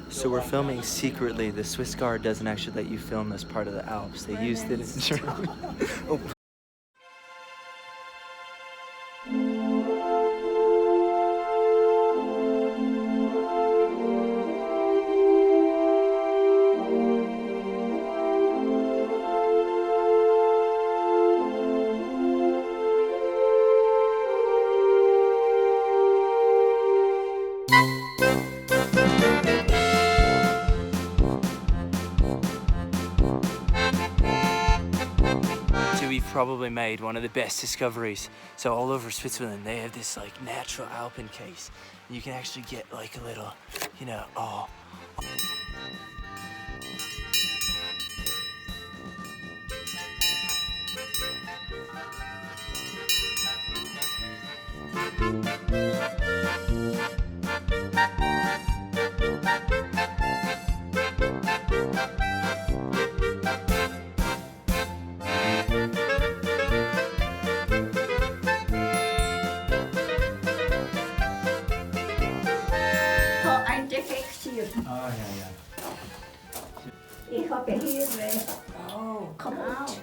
So we're filming secretly. The Swiss Guard doesn't actually let you film this part of the Alps. They used it in Germany. Oh. We've probably made one of the best discoveries. So all over Switzerland, they have this like natural alpine case. And you can actually get like a little, you know, oh. Oh, ja. Ich habe hier kaputt.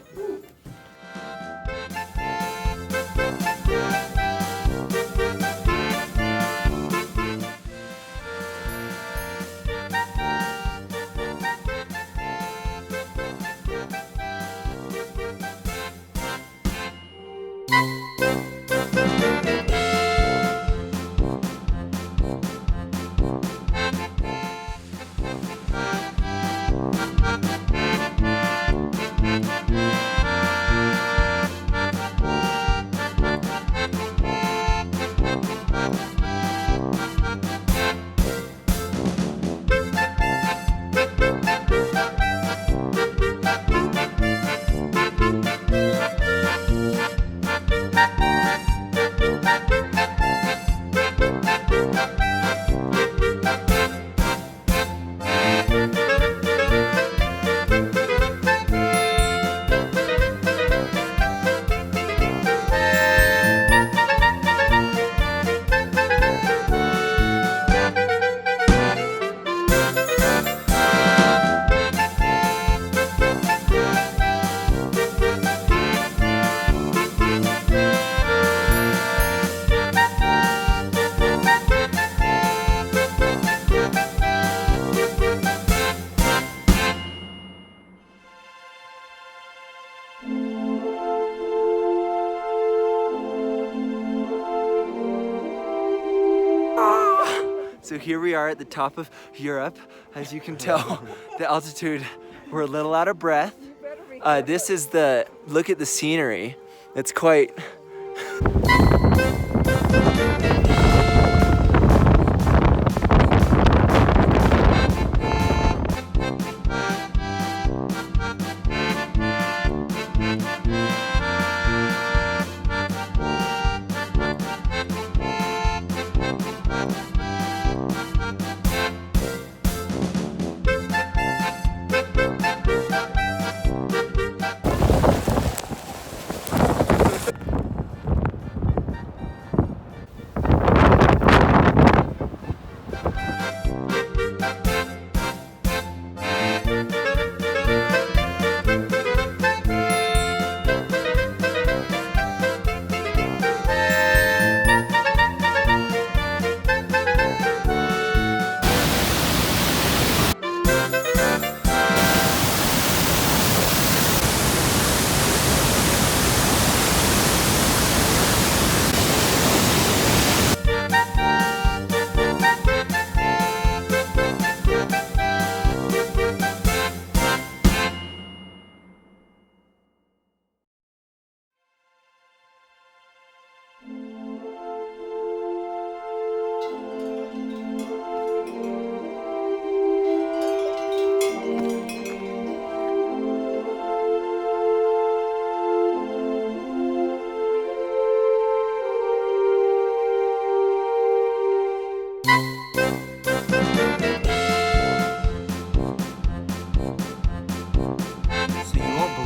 So here we are at the top of Europe. As you can tell, the altitude, we're a little out of breath. This is look at the scenery. It's quite...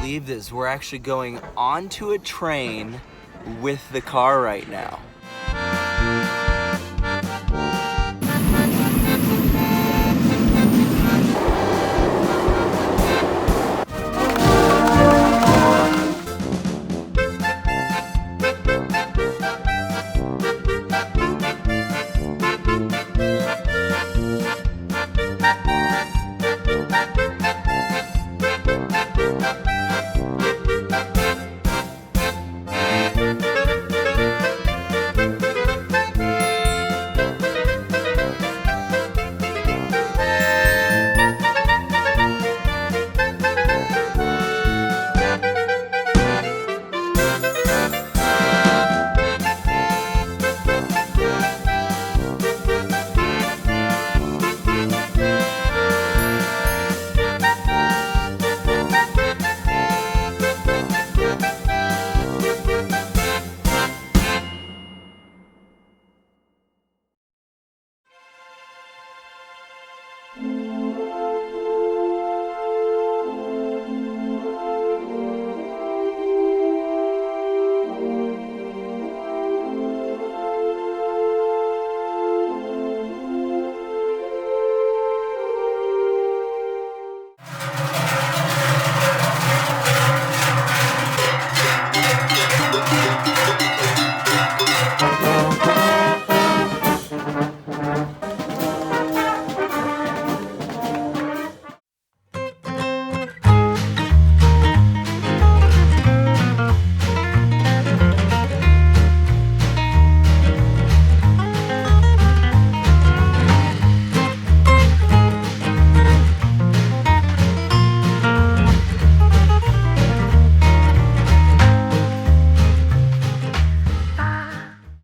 believe this, we're actually going onto a train with the car right now.